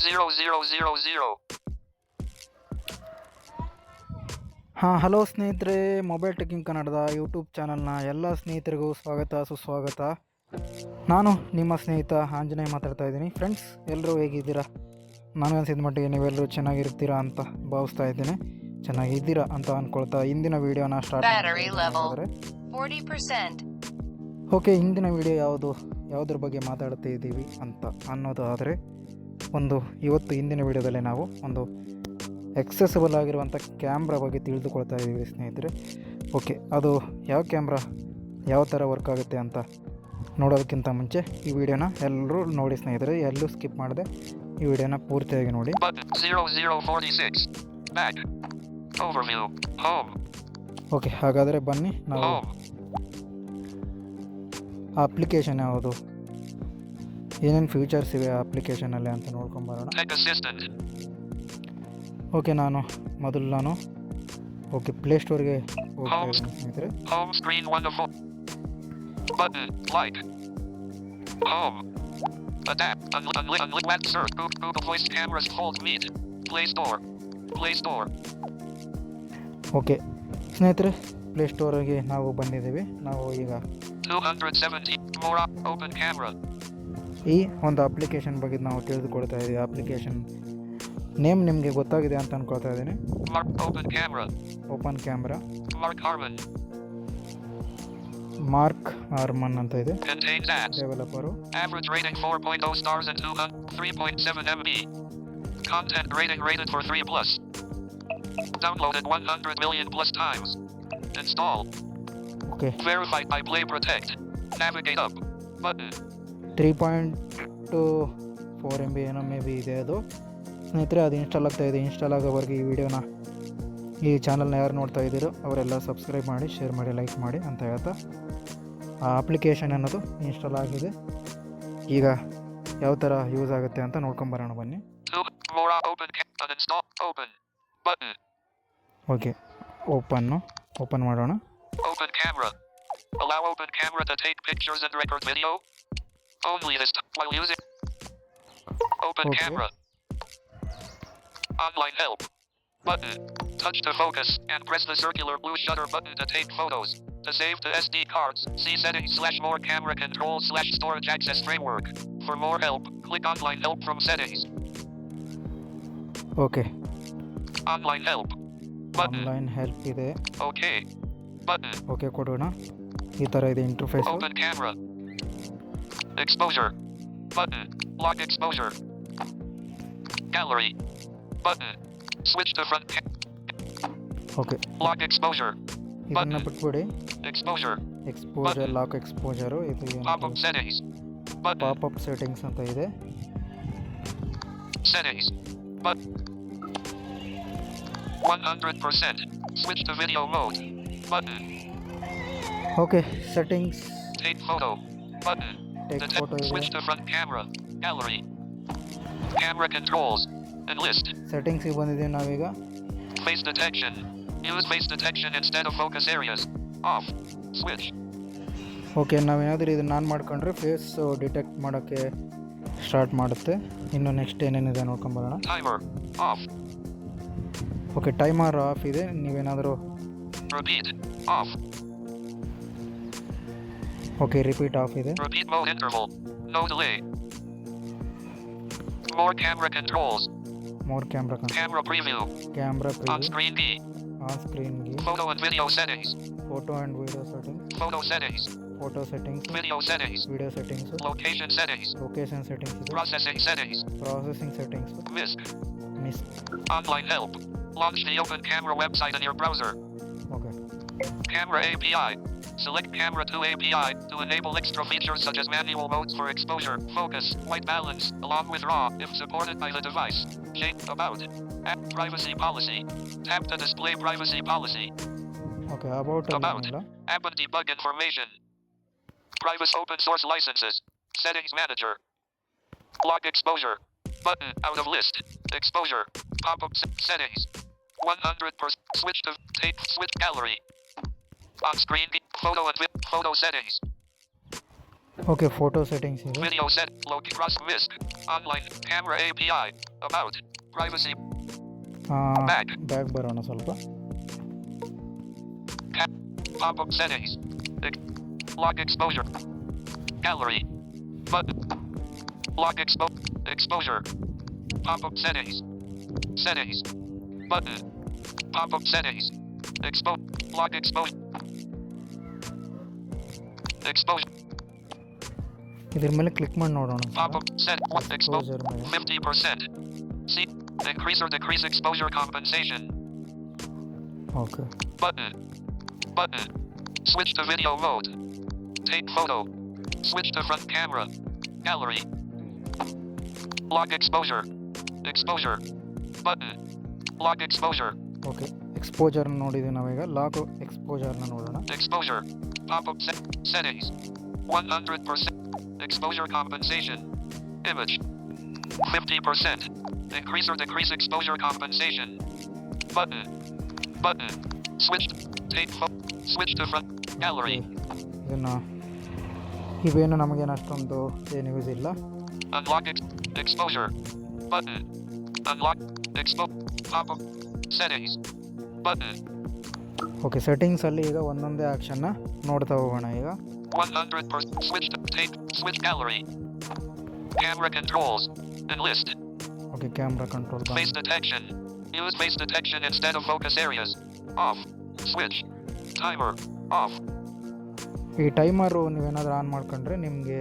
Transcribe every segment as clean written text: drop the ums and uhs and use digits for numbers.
0000. Hello ಸ್ನೇಹಿತರೆ, mobile ಟೆಕ್ಕಿಂಗ್ ಕನ್ನಡದ YouTube ಚಾನಲ್ನ ಎಲ್ಲ ಸ್ನೇಹಿತರಿಗೂ ಸ್ವಾಗತ ಸುಸ್ವಾಗತ. ನಾನು ನಿಮ್ಮ ಸ್ನೇಹಿತ ಆಂಜನೇಯ ಮಾತಾಡ್ತಾ ಇದ್ದೀನಿ. ಫ್ರೆಂಡ್ಸ್, ಎಲ್ಲರೂ ಹೇಗಿದ್ದೀರಾ? ನನಗನ್ಸಿದ ಮಟ್ಟಿಗೆ ನೀವೆಲ್ಲರೂ ಚೆನ್ನಾಗಿರ್ತೀರಾ ಅಂತ ಭಾವಿಸ್ತಾ ಇದ್ದೀನಿ. ಚೆನ್ನಾಗಿದ್ದೀರಾ ಅಂತ ಅಂದ್ಕೊಳ್ತಾ ಇಂದಿನ ವೀಡಿಯೋನ ಸ್ಟಾರ್ಟ್ ಮಾಡಿದ್ರೆ, ಓಕೆ, ಇಂದಿನ ವೀಡಿಯೋ ಯಾವುದ್ರ ಬಗ್ಗೆ ಮಾತಾಡ್ತಾ ಇದ್ದೀವಿ ಅಂತ ಅನ್ನೋದು ಆದರೆ, ಇವತ್ತು ಇಂದಿನ ವೀಡಿಯೋದಲ್ಲಿ ನಾವು ಒಂದು ಎಕ್ಸೆಸಿಬಲ್ ಆಗಿರುವಂಥ ಕ್ಯಾಮ್ರಾ ಬಗ್ಗೆ ತಿಳಿದುಕೊಳ್ತಾ ಇದ್ದೀವಿ ಸ್ನೇಹಿತರೆ. ಓಕೆ, ಅದು ಯಾವ ಕ್ಯಾಮ್ರಾ ಯಾವ ಥರ ವರ್ಕ್ ಆಗುತ್ತೆ ಅಂತ ನೋಡೋದಕ್ಕಿಂತ ಮುಂಚೆ ಈ ವಿಡಿಯೋನ ಎಲ್ಲರೂ ನೋಡಿ ಸ್ನೇಹಿತರೆ. ಎಲ್ಲೂ ಸ್ಕಿಪ್ ಮಾಡದೆ ಈ ವಿಡಿಯೋನ ಪೂರ್ತಿಯಾಗಿ ನೋಡಿ. ಓಕೆ, ಹಾಗಾದರೆ ಬನ್ನಿ ನಾವು ಆ ಅಪ್ಲಿಕೇಶನ್ ಯಾವುದು, ಏನೇನು ಫೀಚರ್ಸ್ ಇವೆ ಆ ಅಪ್ಲಿಕೇಶನಲ್ಲಿ ಅಂತ ನೋಡ್ಕೊಂಬರೋಣ. ಓಕೆ, ನಾನು ಓಕೆ ಪ್ಲೇಸ್ಟೋರ್ಗೆ ಹೋಗ್ತಾ ಇದ್ದೀನಿ ಸ್ನೇಹಿತರೆ. Home screen wonderful. Button like. Home. Adapt. Unlit search. Google Voice cameras hold meet. Play Store. Okay ಸ್ನೇಹಿತರೆ, ಪ್ಲೇಸ್ಟೋರಿಗೆ ನಾವು ಬಂದಿದ್ದೀವಿ. ನಾವು ಈಗ 270 more open camera. ಈ ಒಂದು ಅಪ್ಲಿಕೇಶನ್ ಬಗ್ಗೆ ನಾವು ತಿಳಿದುಕೊಳ್ತಾ ಇದ್ದೀವಿ. ಅಪ್ಲಿಕೇಶನ್ ನೇಮ್ ನಿಮಗೆ ಗೊತ್ತಾಗಿದೆ ಅಂತ ಅನ್ಕೊಳ್ತಾ ಇದ್ದೀನಿ. ಓಪನ್ ಕ್ಯಾಮ್ರಾ ಮಾರ್ಕ್ ಆರ್ಮನ್ ಅಂತ ಇದೆ. Developer average rating 4.0 stars and 3.7 MB. Content rated for 3+. Downloaded 100 million plus times. Install. Okay. Verified by Play Protect. Navigate up. Button. 3.4 MB ಏನೋ ಮೇ ಬಿ ಇದೆ ಅದು ಸ್ನೇಹಿತರೆ. ಅದು ಇನ್ಸ್ಟಾಲ್ ಆಗ್ತಾ ಇದೆ. ಇನ್ಸ್ಟಾಲ್ ಆಗೋವರೆಗೆ ಈ ಚಾನಲ್ನ ಯಾರು ನೋಡ್ತಾ ಇದ್ದೀರೋ ಅವರೆಲ್ಲ ಸಬ್ಸ್ಕ್ರೈಬ್ ಮಾಡಿ, ಶೇರ್ ಮಾಡಿ, ಲೈಕ್ ಮಾಡಿ ಅಂತ ಹೇಳ್ತಾ, ಆ ಅಪ್ಲಿಕೇಶನ್ ಅನ್ನೋದು ಇನ್ಸ್ಟಾಲ್ ಆಗಿದೆ. ಈಗ ಯಾವ ಥರ ಯೂಸ್ ಆಗುತ್ತೆ ಅಂತ ನೋಡ್ಕೊಂಬರೋಣ ಬನ್ನಿ. ಓಕೆ, ಓಪನ್ ಮಾಡೋಣ. Open camera. Allow open camera to take pictures and record video. Only this while using. Open camera. Online help. Button. Touch to focus and press the circular blue shutter button to take photos. To save to SD cards, see settings/more camera control/storage access framework. For more help, click online help from settings. Okay. Online help. Button. Online help ಇದೆ. Okay. Button. Okay ಕೊಡೋಣ. ಈ ತರ ಇದೆ interface. Open camera. Exposure. Button. Lock exposure. Gallery. Button. Switch to front. Okay. Lock exposure. ಇದನ್ನ ಬಿಟ್ಬಿಡಿ. Exposure. Lock exposure ಇದು ಏನು? Pop-up settings. Button. Pop-up settings ಅಂತ ಇದೆ. Settings. But 100%. Switch to video mode. Button. Okay, settings. Take photo. Button. Take photo. Switch to front camera. Gallery. Camera controls. Enlist. Settings ಗೆ ಬಂದಿದ್ದೀವಿ ನಾವೀಗ. Face detection. Use face detection instead of focus areas. Off. Switch. Okay, ನಾವೇನಾದರೂ ಇದನ್ನು on ಮಾಡ್ಕೊಂಡ್ರೆ face detect ಮಾಡೋಕ್ಕೆ start ಮಾಡುತ್ತೆ. ಇನ್ನು next ಏನೇನಿದೆ ನೋಡ್ಕೊಂಬರೋಣ. Timer. Off. Okay, timer of ಇದೆ. ನೀವೇನಾದರೂ Repeat. Off. Okay, repeat of ಇದೆ. Repeat mode interval. No delay. More camera controls. More camera preview. Camera preview. On screen key. On screen key. Photo and video settings. Photo and video settings. Photo settings. Photo settings. Video settings. Video settings. Location settings. Location settings. Processing settings. Processing settings. MISC. MISC. Online help. Launch the open camera website in your browser. Okay. Camera API. Select Camera 2 API to enable extra features such as manual modes for exposure, focus, white balance, along with RAW if supported by the device. Change about. App privacy policy. Tap to display privacy policy. Okay, about. App and debug information. Privacy open source licenses. Settings manager. Lock exposure. Button out of list. Exposure. Pop-up settings. 100%. Switch gallery. On screen photo and photo settings. Okay, photo settings here. Video set. Cross MISC. Online camera API. About. Privacy. Back. Bag ಬರೋಣ ಸ್ವಲ್ಪ. Pop-up settings. Lock exposure. Gallery. Button. Lock exposure. Pop-up settings. Settings. Button. Pop-up settings. Lock exposure. Exposure. ಇದ್ರ ಮೇಲೆ click ಮಾಡಿ ನೋಡೋಣ. Pop-up set. Exposure ಮೇಲೆ 50%. See. Increase or decrease exposure compensation. Okay. Button. Button. Switch to video mode. Take photo. Switch to front camera. Gallery. Lock exposure. Exposure. Button. Lock exposure. Okay. ಎಕ್ಸ್ಪೋಜರ್ನ ನೋಡಿದ್ವಿ ನಾವೀಗ. Lock ಎಕ್ಸ್ಪೋಜರ್ನ ನೋಡೋಣ. Exposure. Pop-up settings. 100%. Exposure compensation. Image. 50%. Increase or decrease exposure compensation. Button. Button. Switch. Take photo. Switch to front. Gallery. ಇದನ್ನು ಇವೇನು ನಮಗೇನು ಅಷ್ಟೊಂದು ಏನು use ಇಲ್ಲ. Unlock exposure. Button. Unlock pop-up settings. Button. Okay, ಸೆಟ್ಟಿಂಗ್ಸಲ್ಲಿ ಈಗ ಒಂದೊಂದೇ ಆಕ್ಷನ್ನ ನೋಡ್ತಾ ಹೋಗೋಣ ಈಗ. 100%. Switch gallery. Camera controls. Enlist. Okay, camera control. Face detection. Use face detection instead of focus areas. Off. Switch. Timer. Off. ಈ ಟೈಮರು ನೀವೇನಾದರೂ on ಮಾಡ್ಕೊಂಡ್ರೆ ನಿಮಗೆ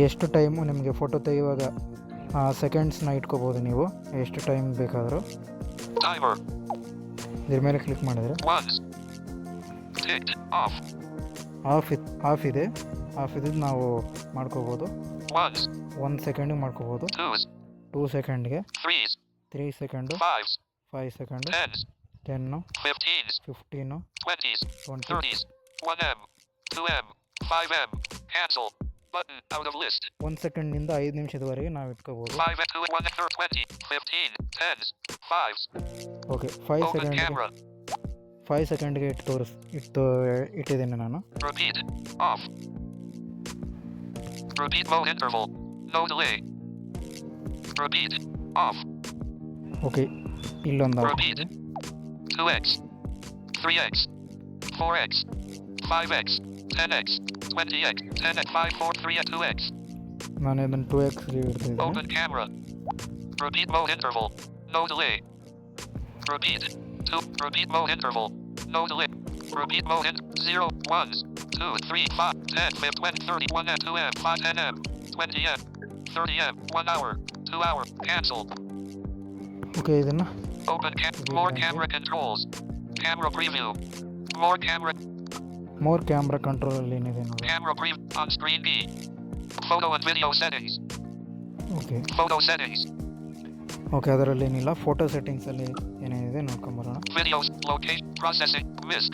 ಎಷ್ಟು ಟೈಮು ನಿಮಗೆ ಫೋಟೋ ತೆಗೆಯುವಾಗ ಸೆಕೆಂಡ್ಸ್ನ ಇಟ್ಕೋಬೋದು ನೀವು, ಎಷ್ಟು ಟೈಮ್ ಬೇಕಾದರೂ. Timer. ಇದ್ರ ಮೇಲೆ ಕ್ಲಿಕ್ ಮಾಡಿದರೆ ಆಫ್ ಇದೆ. ನಾವು ಮಾಡ್ಕೋಬೋದು. 1 ಸೆಕೆಂಡಿಗೆ ಮಾಡ್ಕೋಬೋದು, 2 ಸೆಕೆಂಡ್ಗೆ, 3 second, 5 second, 10, 15, 20, 1M, 2M, 5M, cancel, button, out of list. 1 ಸೆಕೆಂಡ್ನಿಂದ 5 ನಿಮಿಷದವರೆಗೆ ನಾವು ಇಟ್ಕೋಬೋದು. 5, 2, 1, 20, 15, 10s, 5s. Okay, Open camera. 5 ಸೆಕೆಂಡ್ಗೆ ಇಟ್ಟಿದ್ದೀನಿ ನಾನು. Repeat, off. Repeat mode interval, no delay. Repeat, off. Okay, ಇಲ್ಲೊಂದು Repeat, 2x, 3x, 4x, 5x, 10x, 20x, 10x, 5, 4, 3, 2x. ನಾನು ಇದನ್ನು 2xಗೆ ಇಡ್ತಿದ್ದೀನಿ. Open camera. Repeat mode interval, no delay. Repeat, 2, repeat mode interval, no delay. Repeat mode 0, 1s, 2, 3, 5, 10, 15, 20, 30, 1M, 2M, 5, 10M, 20M, 30M, 1 hour, 2 hour, cancel. Okay, ಇದನ್ನು Open more camera controls. Camera preview. More camera ಕಂಟ್ರೋಲಲ್ಲಿ ಏನಿದೆ ನೋಡಿ. Camera preview on screen B. Photo and video settings. Okay. Photo settings. Okay, ಅದರಲ್ಲಿ ಏನಿಲ್ಲ. Photo ಸೆಟ್ಟಿಂಗ್ಸಲ್ಲಿ ಏನೇನಿದೆ ನೋಡ್ಕೊಂಬರೋಣ. Videos, location, processing, MISC.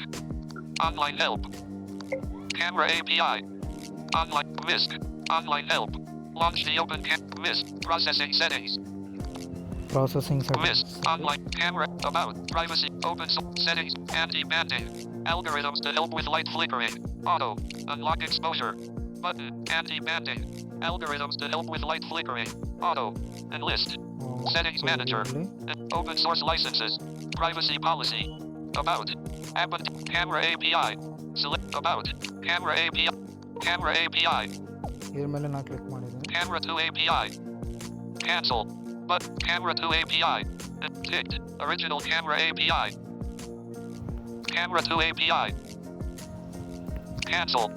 Online help. Camera API. Online, MISC. Online help. Launch the open MISC. Processing settings. Processing settings. MISC. Online, camera, about, privacy, open source, settings, anti-banding. Algorithms to help with light flickering. Auto. Unlock exposure. Button. Anti-banding. Algorithms to help with light flickering. Auto. Enlist. Settings manager. Open source licenses. Privacy policy. About. App and camera API. Select about. Camera API. Camera API. ಇದ್ರ ಮೇಲೆ ನಾನು click ಮಾಡಿದ್ದೀನಿ. Camera 2 API. Cancel. But camera 2 API. Ticked. Original camera API. Camera 2 API. Cancel.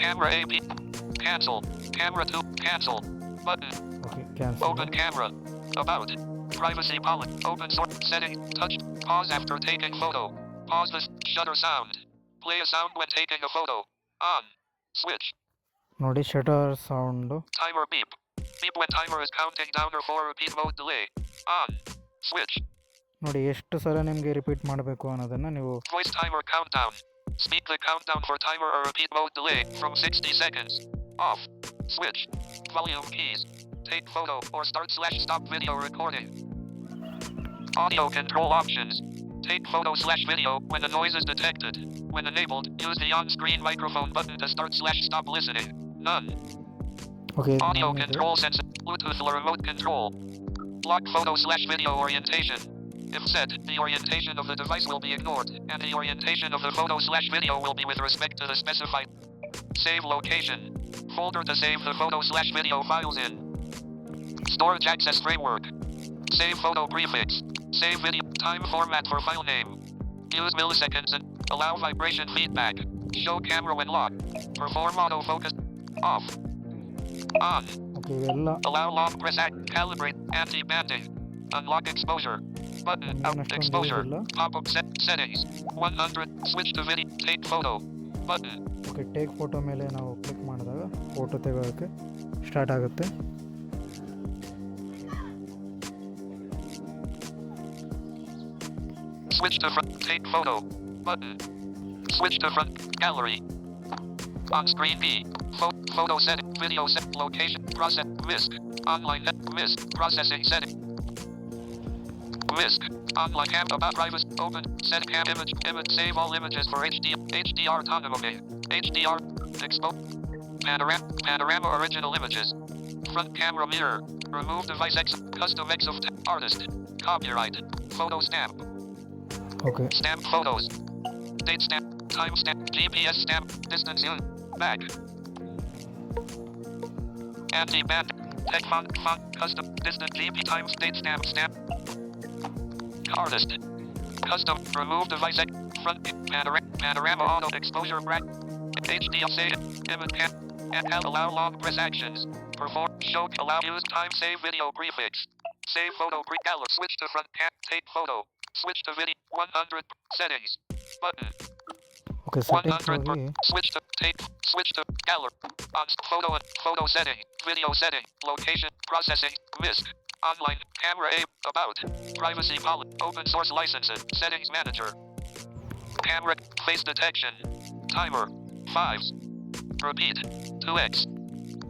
Camera API. Cancel. Camera 2. Cancel. Button. Okay, cancel. Open camera. About. Privacy policy. Open source settings. Touch. Pause after taking photo. Pause the shutter sound. Play a sound when taking a photo. On. Switch. ನೋಡಿ, shutter sound. Timer beep. Beep when timer is counting down or for repeat mode delay. On. Switch. ನೋಡಿ, ಎಷ್ಟು ಸಲ ನಿಮಗೆ repeat ಮಾಡಬೇಕು ಅನ್ನೋದನ್ನು ನೀವು. Voice timer countdown. Speak the countdown for timer or repeat mode delay from 60 seconds. Off. Switch. Volume keys. Take photo or start/stop video recording. Audio control options. Take photo/video when the noise is detected. When enabled, use the on-screen microphone button to start/stop listening. None. Okay, Audio control sense. Bluetooth or remote control. Lock photo/video orientation. If set, the orientation of the device will be ignored, and the orientation of the photo/video will be with respect to the specified. Save location. Folder to save the photo/video files in. Storage access framework. Save photo prefix. Save video. Time format for file name. Use milliseconds and allow vibration feedback. Show camera when locked. Perform autofocus. Off. On. Okay ಇವೆಲ್ಲ Allow long press act. Calibrate. Anti-banding. Unlock exposure. Button. Out. ಅಷ್ಟೊಂದು Exposure. ಇಲ್ಲ. Pop-up settings. 100. Switch to video. Take photo. Button. Okay take photo ಮೇಲೆ ನಾವು click ಮಾಡಿದಾಗ photo ತೆಗೋಕ್ಕೆ start ಆಗುತ್ತೆ. Switch to front. Take photo. Button. Switch to front. Gallery. On screen B. Photo setting. Video set. Location. Process. MISC. Online. MISC. Processing setting. MISC. Online cam about privacy. Open. Set cam image. Image. Save all images for HDR autonomy. HDR. Expose. Panorama original images. Front camera mirror. Remove device X. Custom X of artist. Copyright. Photo stamp. Okay Stamp photos. Date stamp. Time stamp. GPS stamp. Distance in. Back. Anti-band. Text font. Custom. Distance. GP times. Date stamp. Stamp. Artist. Custom. Remove device X. Front. Panorama auto exposure bracket. HDR save. Image cam. And allow long press actions. Perform. Show. Allow use time save video prefix. Save photo gallery. Switch to front cam. Take photo. Switch to video. 100. Settings. Button. Okay settings 100. ಹೋಗಿ Switch to tape. Switch to gallery. On photo setting. Video setting. Location. Processing. MISC. Online. Camera A. About. Privacy policy. Open source licenses. Settings manager. Camera. Face detection. Timer. 5s. Repeat. 2x.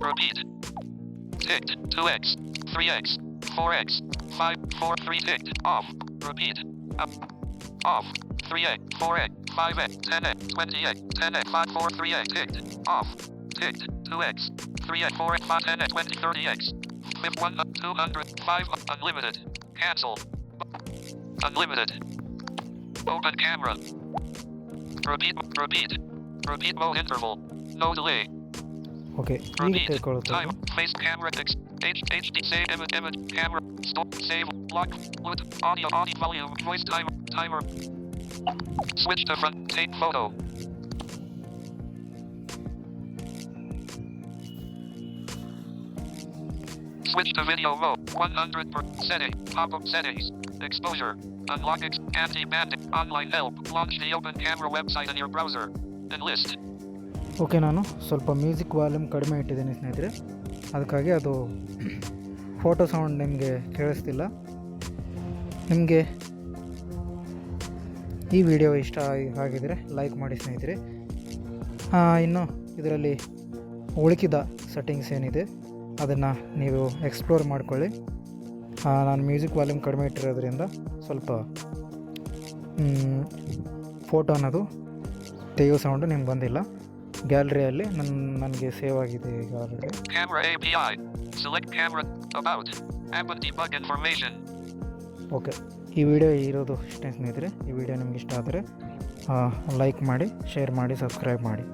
Repeat. Ticked. 2x. 3x. 4x. 5. 4. 3 ticked. Off. Repeat. Up. Off. 3x. 4x. 5x. 10x. 20x. 10x. 5. 4. 3x. Ticked. Off. Ticked. 2x. 3x. 4x. 5. 10x. 20. 30x. 100. 200. 5. Unlimited. Cancel. Unlimited. Open camera. Repeat. Repeat. Repeat mode interval. No delay. Okay ಈಗ Repeat. ತೆಗೆದುಕೊಳ್ಳುತ್ತೆ Time. Face camera. HD. Save image. Camera. Stop. Save. Lock. Bluetooth. Audio. Volume. Voice timer. Timer. Switch to front. Take photo. Switch to video mode. 100%. Setting. Pop-up settings. Exposure. Unlock anti-banding. Online help. Launch the open camera website in your browser. Enlist. Okay ನಾನು ಸ್ವಲ್ಪ music volume ಕಡಿಮೆ ಇಟ್ಟಿದ್ದೀನಿ ಸ್ನೇಹಿತರೆ, ಅದಕ್ಕಾಗಿ ಅದು photo sound ನಿಮಗೆ ಕೇಳಿಸ್ತಿಲ್ಲ. ನಿಮಗೆ ಈ ವಿಡಿಯೋ ಇಷ್ಟ ಆಗಿದರೆ ಲೈಕ್ ಮಾಡಿ ಸ್ನೇಹಿತರೆ. ಇನ್ನು ಇದರಲ್ಲಿ ಉಳಿಕಿದ ಸೆಟ್ಟಿಂಗ್ಸ್ ಏನಿದೆ ಅದನ್ನು ನೀವು ಎಕ್ಸ್ಪ್ಲೋರ್ ಮಾಡ್ಕೊಳ್ಳಿ. ನಾನು ಮ್ಯೂಸಿಕ್ ವಾಲ್ಯೂಮ್ ಕಡಿಮೆ ಇಟ್ಟಿರೋದ್ರಿಂದ ಸ್ವಲ್ಪ ಫೋಟೋ ಅನ್ನೋದು ತೆಗೆಯೋ ಸೌಂಡು ನಿಮ್ಗೆ ಬಂದಿಲ್ಲ. ಗ್ಯಾಲರಿಯಲ್ಲಿ ನನಗೆ ಸೇವ್ ಆಗಿದೆ ಈಗ already. Camera API. Select camera. About. App and debug information. Okay, ಈ ವಿಡಿಯೋ ಇರೋದು ಇಷ್ಟೇ ಸ್ನೇಹಿತರೆ. ಈ ವಿಡಿಯೋ ನಿಮ್ಗೆ ಇಷ್ಟ ಆದರೆ ಲೈಕ್ ಮಾಡಿ, ಶೇರ್ ಮಾಡಿ, ಸಬ್ಸ್ಕ್ರೈಬ್ ಮಾಡಿ.